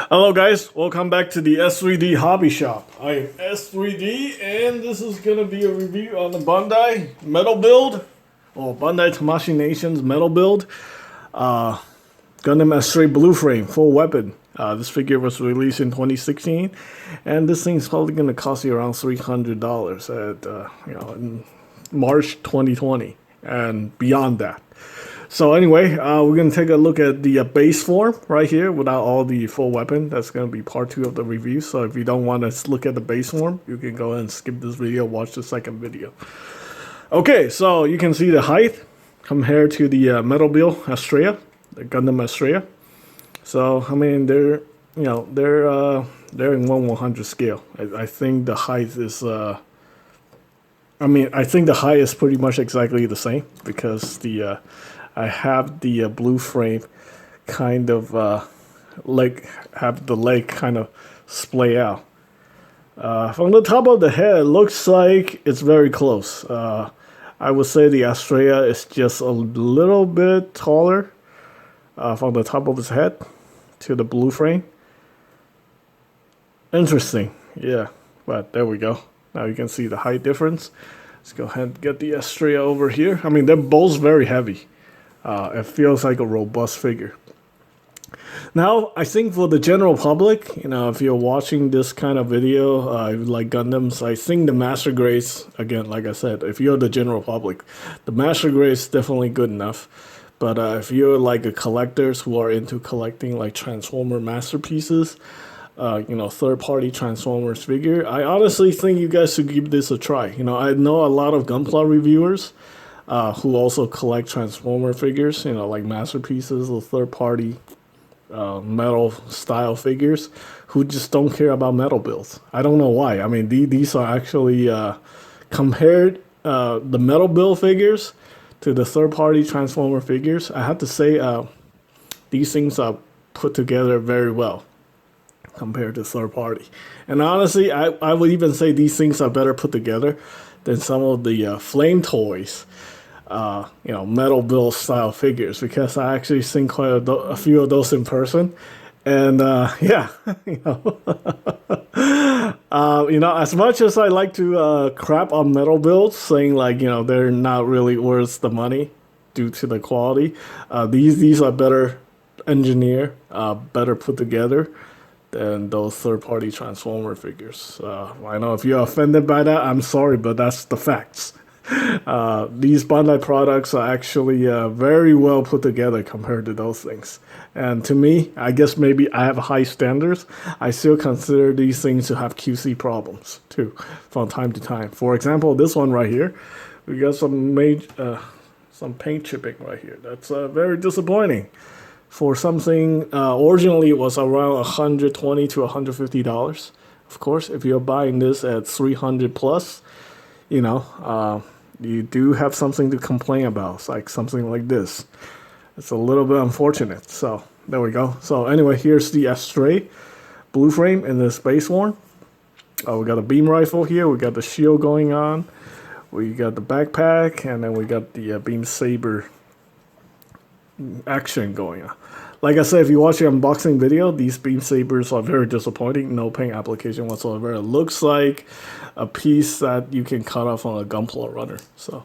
Hello guys, welcome back to the S3D Hobby Shop. I am S3D and this is going to be a review on the Bandai Metal Build, or Bandai Tamashii Nation's Metal Build Gundam Astray Blue Frame, full weapon. This figure was released in 2016 and this thing's probably going to cost you around $300 at in March 2020 and beyond that. So anyway, we're going to take a look at the base form right here without all the full weapon. That's going to be part 2 of the review. So if you don't want to look at the base form, you can go ahead and skip this video, watch the second video. Okay, so you can see the height compared to the Metal Build Astray, the Gundam Astray. So I mean, they're in 1/100 scale. I think the height is I think the height is pretty much exactly the same because I have the blue frame kind of have the leg kind of splay out. From the top of the head, it looks like it's very close. I would say the Astray is just a little bit taller from the top of his head to the blue frame. Interesting, yeah, but there we go. Now you can see the height difference. Let's go ahead and get the Astray over here. I mean, they're both very heavy. It feels like a robust figure. Now, I think for the general public, if you're watching this kind of video, like Gundams, I think the Master Grades, again, like I said, if you're the general public, the Master Grade is definitely good enough. But if you're like a collectors who are into collecting like Transformer masterpieces, third-party Transformers figure, I honestly think you guys should give this a try. I know a lot of Gunpla reviewers who also collect Transformer figures, like masterpieces or third-party metal style figures, who just don't care about metal builds. I don't know why. I mean, these are actually compared the metal build figures to the third-party Transformer figures. I have to say these things are put together very well compared to third-party. And honestly, I would even say these things are better put together than some of the Flame Toys metal build style figures, because I actually seen quite a few of those in person, and yeah, as much as I like to crap on metal builds, saying like they're not really worth the money due to the quality, these are better engineered, better put together than those third-party Transformer figures. I know if you're offended by that, I'm sorry, but that's the facts. These Bandai products are actually very well put together compared to those things. And to me, I guess maybe I have high standards. I still consider these things to have QC problems too from time to time. For example, this one right here, we got some paint chipping right here. That's very disappointing. For something originally it was around $120 to $150. Of course, if you're buying this at $300 plus, you do have something to complain about. It's like something like this. It's a little bit unfortunate. So there we go. So anyway, here's the Astray Blue Frame in the space form. We got a beam rifle here. We got the shield going on. We got the backpack, and then we got the beam saber action going on. Like I said, if you watch the unboxing video, these beam sabers are very disappointing. No paint application whatsoever. It looks like a piece that you can cut off on a Gunpla runner. So,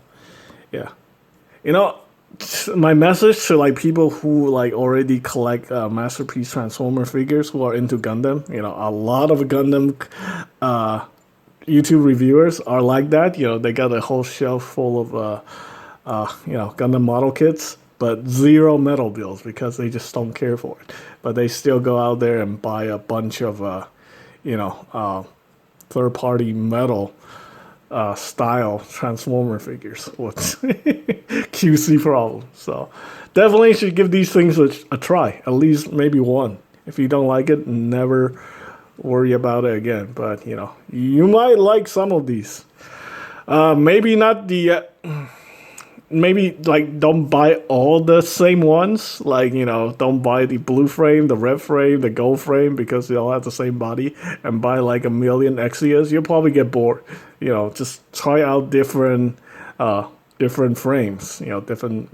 yeah. My message to like people who like already collect masterpiece Transformer figures who are into Gundam. A lot of Gundam YouTube reviewers are like that. They got a whole shelf full of Gundam model kits, but zero metal builds because they just don't care for it. But they still go out there and buy a bunch of, third-party metal style Transformer figures with QC problems. So definitely should give these things a try, at least maybe one. If you don't like it, never worry about it again. But, you might like some of these. Maybe not the... Maybe like don't buy all the same ones, like don't buy the blue frame, the red frame, the gold frame, because they all have the same body, and buy like a million Exias. You'll probably get bored. Just try out different frames, different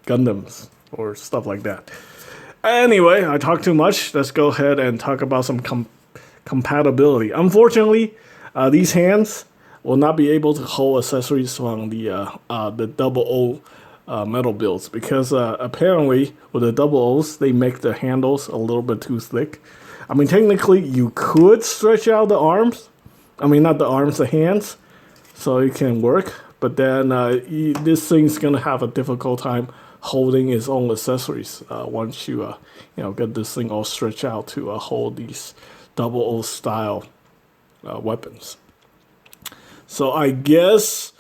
Gundams or stuff like that. Anyway, I talked too much. Let's go ahead and talk about some compatibility. Unfortunately, these hands will not be able to hold accessories from the double O metal builds because apparently with the double O's they make the handles a little bit too thick. I mean, technically you could stretch out the arms. I mean, not the arms, the hands, so it can work. But then this thing's gonna have a difficult time holding its own accessories once you get this thing all stretched out to hold these double O style weapons. So I guess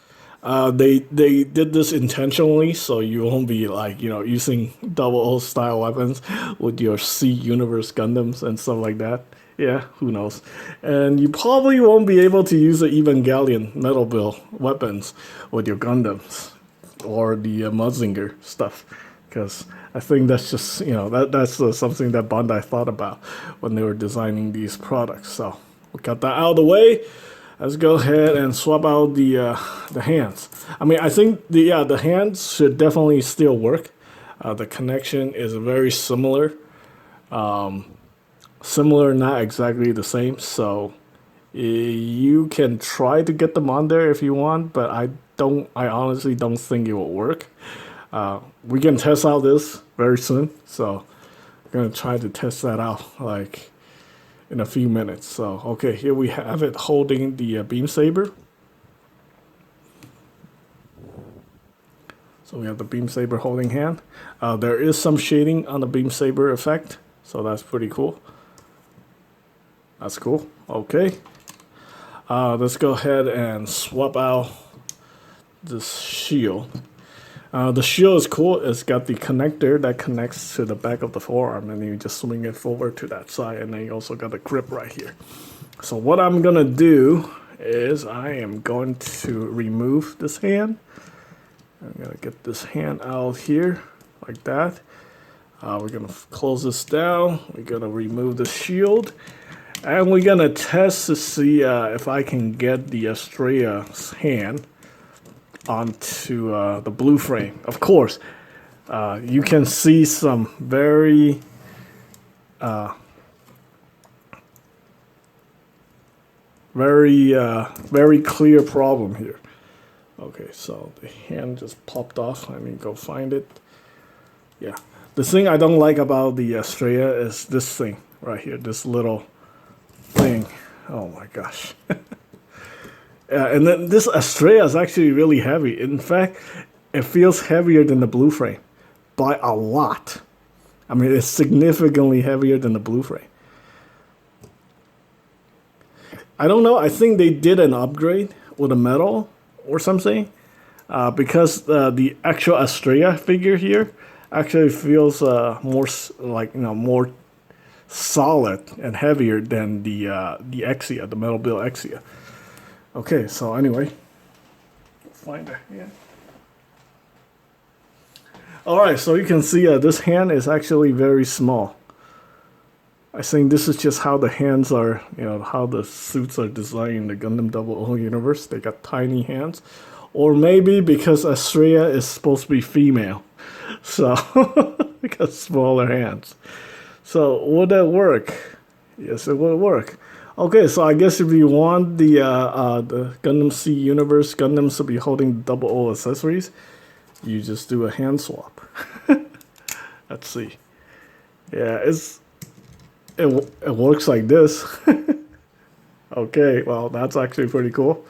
they did this intentionally, so you won't be like using double O style weapons with your C Universe Gundams and stuff like that. Yeah, who knows? And you probably won't be able to use the Evangelion Metal Build weapons with your Gundams or the Mazinger stuff, because I think that's just that's something that Bandai thought about when they were designing these products. So we got that out of the way. Let's go ahead and swap out the hands. I mean, I think the hands should definitely still work. The connection is very similar. Similar, not exactly the same. So you can try to get them on there if you want, but I honestly don't think it will work. We can test out this very soon, so I'm gonna try to test that out like in a few minutes. So okay, here we have it holding the beam saber. So we have the beam saber holding hand. There is some shading on the beam saber effect, so that's pretty cool. That's cool. Okay. Let's go ahead and swap out this shield. The shield is cool. It's got the connector that connects to the back of the forearm, and you just swing it forward to that side, and then you also got the grip right here. So what I'm gonna do is I am going to remove this hand. I'm gonna get this hand out here like that. We're gonna close this down. We're gonna remove the shield. And we're gonna test to see if I can get the Astraya's hand onto the blue frame. Of course, you can see some very clear problem here. Okay, so the hand just popped off. Let me go find it. Yeah, the thing I don't like about the Astraya is this thing right here, this little thing. Oh my gosh. And then this Astraya is actually really heavy. In fact, it feels heavier than the blue frame by a lot. I mean, it's significantly heavier than the blue frame. I don't know. I think they did an upgrade with a metal or something, because the actual Astraya figure here actually feels more more solid and heavier than the Exia, the Metal Build Exia. Okay, so anyway, find it. Yeah. All right, so you can see this hand is actually very small. I think this is just how the hands are, how the suits are designed in the Gundam Double O universe. They got tiny hands, or maybe because Astraya is supposed to be female, so they got smaller hands. So would that work? Yes, it would work. Okay, so I guess if you want the Gundam C Universe Gundams to be holding double O accessories, you just do a hand swap. Let's see. Yeah, it works like this. Okay, well that's actually pretty cool.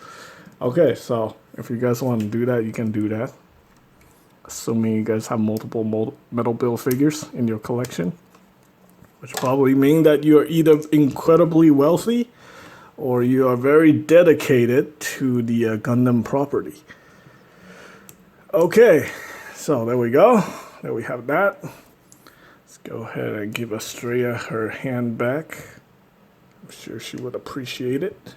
Okay, so if you guys want to do that, you can do that. Assuming you guys have multiple Metal Build figures in your collection. Which probably means that you are either incredibly wealthy or you are very dedicated to the Gundam property. Okay, so there we go. There we have that. Let's go ahead and give Astraya her hand back. I'm sure she would appreciate it.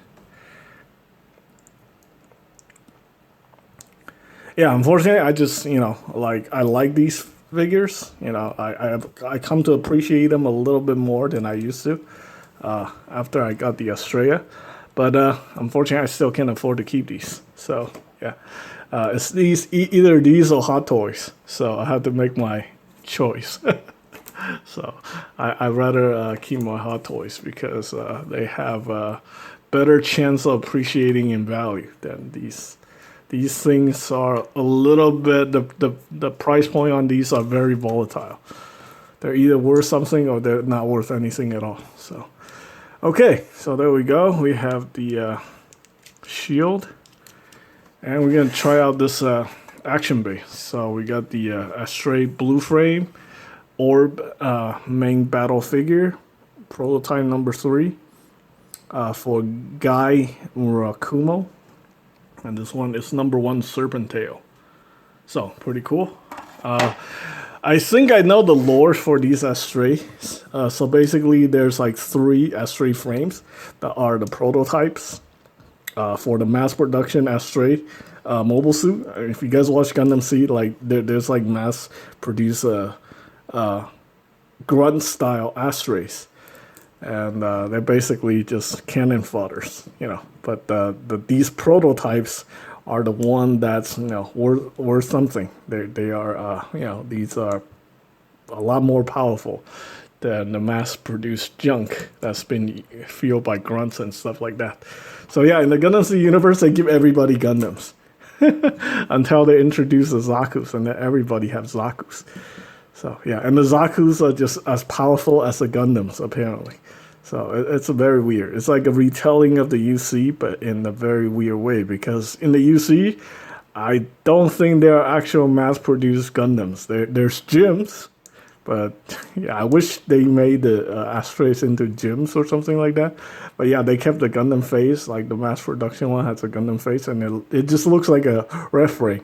Yeah, unfortunately, I just, I like these figures. I come to appreciate them a little bit more than I used to after I got the Astraya. But unfortunately, I still can't afford to keep these. So, yeah. It's either these or Hot Toys. So I have to make my choice. So I rather keep my Hot Toys because they have a better chance of appreciating in value than these. These things are a little bit, the price point on these are very volatile. They're either worth something or they're not worth anything at all. So, okay, so there we go. We have the shield. And we're going to try out this action base. So we got the Astray Blue Frame, Orb main battle figure, prototype number 3 for Guy Murakumo. And this one is number 1 Serpentail. So, pretty cool. I think I know the lore for these Astrays. So basically there's like 3 Astray frames that are the prototypes for the mass production Astray mobile suit. If you guys watch Gundam Seed, like there's like mass produce grunt style Astrays. And they're basically just cannon fodders, you know. But these prototypes are the one that's, you know, worth something. They are, you know, these are a lot more powerful than the mass-produced junk that's been fueled by grunts and stuff like that. So yeah, in the Gundam Seed universe, they give everybody Gundams until they introduce the Zakus, and then everybody has Zakus. So yeah, and the Zakus are just as powerful as the Gundams, apparently. So it's a very weird. It's like a retelling of the UC, but in a very weird way. Because in the UC, I don't think there are actual mass-produced Gundams. There's gyms, but yeah, I wish they made the Astrays into gyms or something like that. But yeah, they kept the Gundam face, like the mass production one has a Gundam face, and it just looks like a ref ring.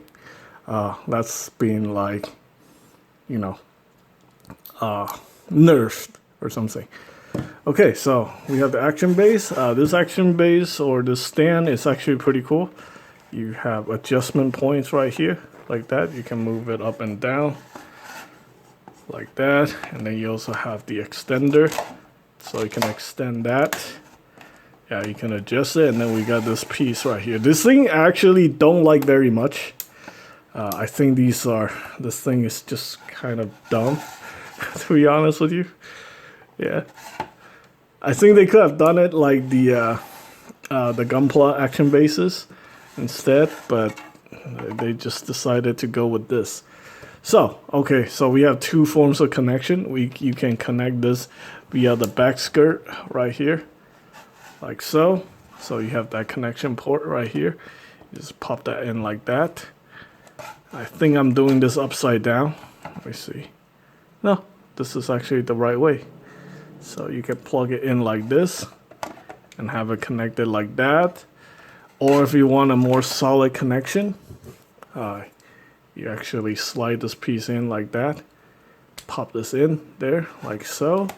That's been like, you know, nerfed or something. Okay, so we have the action base. This action base or the stand is actually pretty cool. You have adjustment points right here, like that. You can move it up and down, like that. And then you also have the extender, so you can extend that. Yeah, you can adjust it. And then we got this piece right here. This thing I actually don't like very much. I think this thing is just kind of dumb, to be honest with you. Yeah, I think they could have done it like the Gunpla action bases instead, but they just decided to go with this. So, okay, so we have 2 forms of connection. You can connect this via the back skirt right here, like so. So you have that connection port right here. You just pop that in like that. I think I'm doing this upside down. Let me see. No, this is actually the right way. So you can plug it in like this and have it connected like that. Or if you want a more solid connection, you actually slide this piece in like that. Pop this in there like so.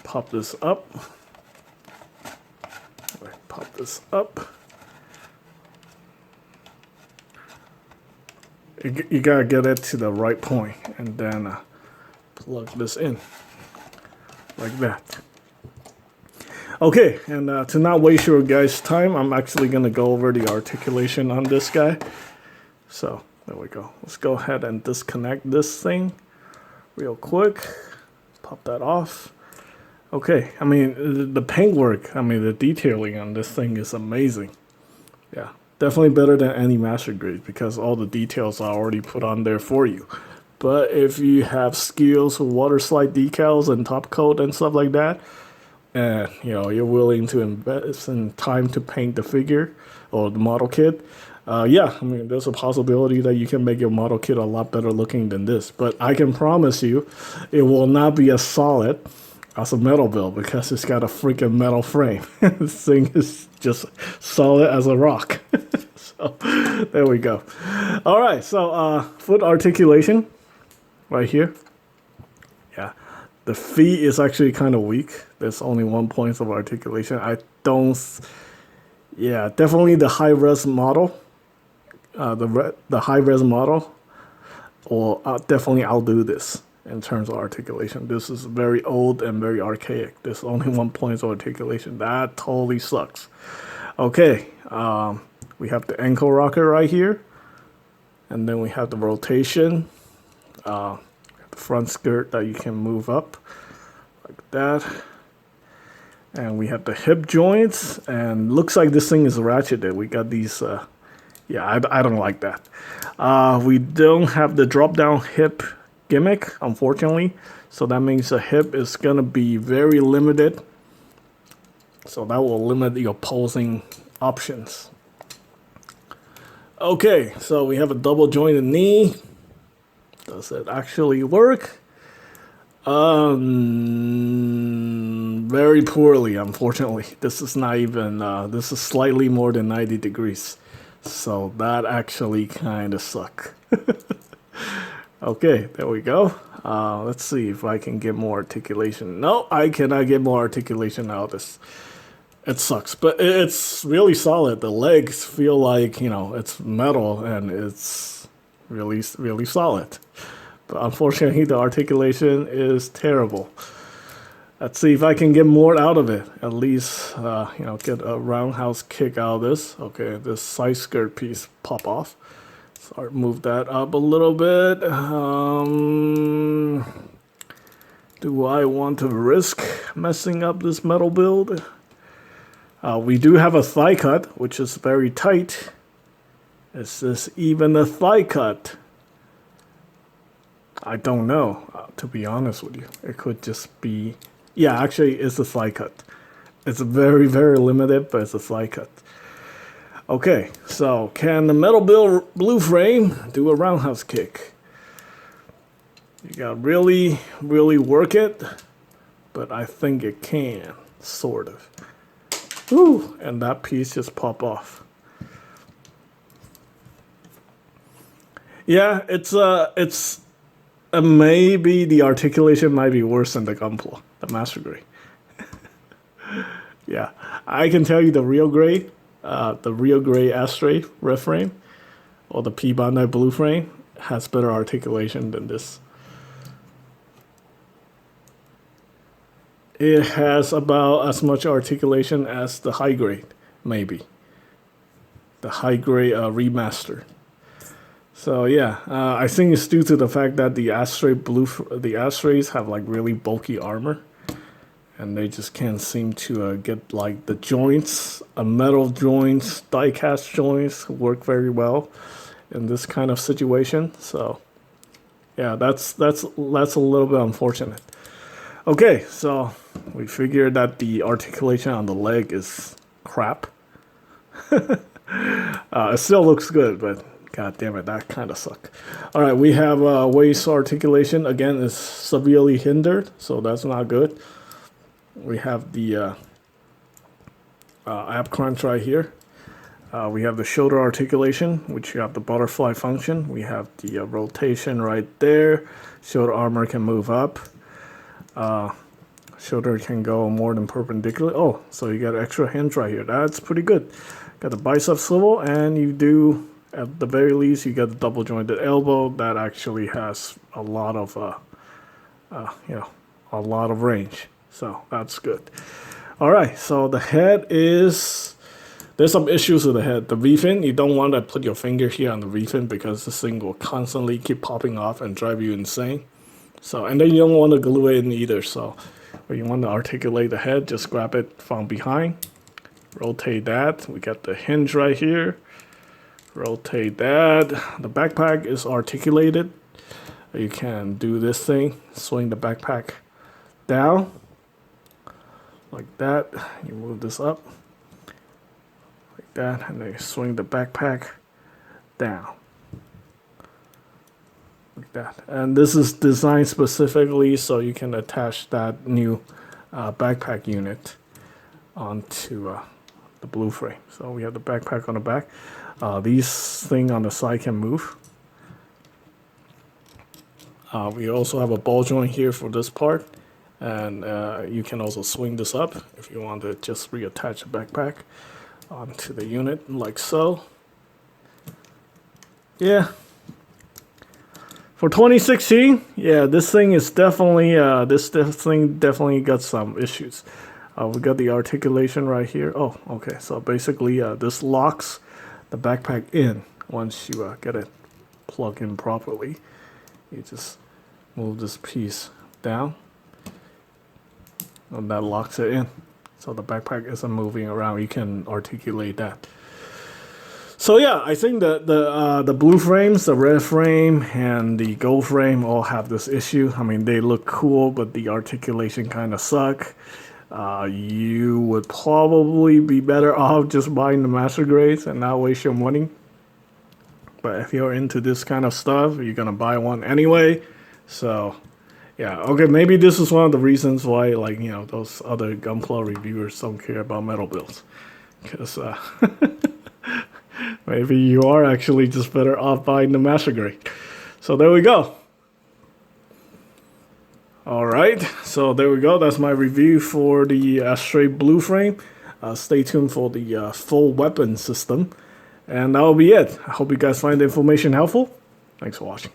Pop this up. Pop this up. You gotta get it to the right point and then plug this in. Like that. Okay, and to not waste your guys' time, I'm actually going to go over the articulation on this guy. So, there we go. Let's go ahead and disconnect this thing real quick. Pop that off. Okay, I mean, the paintwork, I mean, the detailing on this thing is amazing. Yeah, definitely better than any master grade because all the details are already put on there for you. But if you have skills with water slide decals and top coat and stuff like that, and you know you're willing to invest in time to paint the figure or the model kit, yeah, I mean there's a possibility that you can make your model kit a lot better looking than this. But I can promise you, it will not be as solid as a Metal Build because it's got a freaking metal frame. This thing is just solid as a rock. So there we go. All right, so foot articulation. Right here. Yeah. The feet is actually kind of weak. There's only 1 point of articulation. Yeah, definitely the high-res model. The high-res model will definitely outdo this in terms of articulation. This is very old and very archaic. There's only 1 point of articulation. That totally sucks. Okay. We have the ankle rocker right here. And then we have the rotation. The front skirt that you can move up like that. And we have the hip joints, and looks like this thing is ratcheted. We got these, yeah, I don't like that. We don't have the drop down hip gimmick, unfortunately. So that means the hip is gonna be very limited. So that will limit your posing options. Okay, so we have a double jointed knee. Does it actually work? Very poorly, unfortunately. This is not even, this is slightly more than 90 degrees. So that actually kind of sucks. Okay, there we go. Let's see if I can get more articulation. No, I cannot get more articulation out of this. It sucks, but it's really solid. The legs feel like, you know, it's metal and it's really, really solid. But unfortunately, the articulation is terrible. Let's see if I can get more out of it. At least, you know, get a roundhouse kick out of this. Okay, this side skirt piece pop off. So move that up a little bit. Do I want to risk messing up this metal build? We do have a thigh cut, which is very tight. Is this even a thigh cut? I don't know, to be honest with you. It could just be... Yeah, actually, it's a thigh cut. It's very, very limited, but it's a thigh cut. Okay, so can the Metal Build Blue Frame do a roundhouse kick? You gotta really, really work it, but I think it can, sort of. Ooh, and that piece just pop off. Yeah, it's maybe the articulation might be worse than the Gunpla, the Master Grade. Yeah, I can tell you the real grade Astray ref frame, or the P Bandai Blue Frame, has better articulation than this. It has about as much articulation as the high grade, maybe. The high grade remaster. So yeah, I think it's due to the fact that the Astrays have like really bulky armor, and they just can't seem to get like the joints, metal joints, die cast joints work very well in this kind of situation. So yeah, that's a little bit unfortunate. Okay, so we figured that the articulation on the leg is crap. It still looks good, but god damn it, that kind of sucks. All right, we have waist articulation. Again, is severely hindered, so that's not good. We have the ab crunch right here. We have the shoulder articulation, which you have the butterfly function. We have the rotation right there. Shoulder armor can move up. Shoulder can go more than perpendicular. Oh, so you got an extra hinge right here. That's pretty good. Got the bicep swivel, and you do, at the very least, you get the double jointed elbow. That actually has a lot of, you know, a lot of range. So that's good. All right, so the head is, there's some issues with the head. The V-fin, you don't want to put your finger here on the V-fin because this thing will constantly keep popping off and drive you insane. So, and then you don't want to glue it in either. So when you want to articulate the head, just grab it from behind. Rotate that. We got the hinge right here. Rotate that. The backpack is articulated. You can do this thing. Swing the backpack down. Like that. You move this up. Like that. And then you swing the backpack down. Like that. And this is designed specifically so you can attach that new backpack unit onto the blue frame. So we have the backpack on the back. These things on the side can move. We also have a ball joint here for this part, and you can also swing this up if you want to just reattach the backpack onto the unit like so. Yeah. For 2016, yeah, this thing is definitely this thing definitely got some issues. We got the articulation right here. Oh, okay. So basically, this locks the backpack in once you get it plugged in properly. You just move this piece down, and that locks it in. So the backpack isn't moving around. You can articulate that. So yeah, I think that the blue frames, the red frame, and the gold frame all have this issue. I mean, they look cool, but the articulation kind of suck. You would probably be better off just buying the master grades and not waste your money. But if you're into this kind of stuff, you're gonna buy one anyway. So yeah, okay, maybe this is one of the reasons why, like, you know, those other Gunpla reviewers don't care about metal builds, because maybe you are actually just better off buying the master grade. So there we go. All right, so there we go. That's my review for the Astray Blue Frame. Stay tuned for the full weapon system. And that'll be it. I hope you guys find the information helpful. Thanks for watching.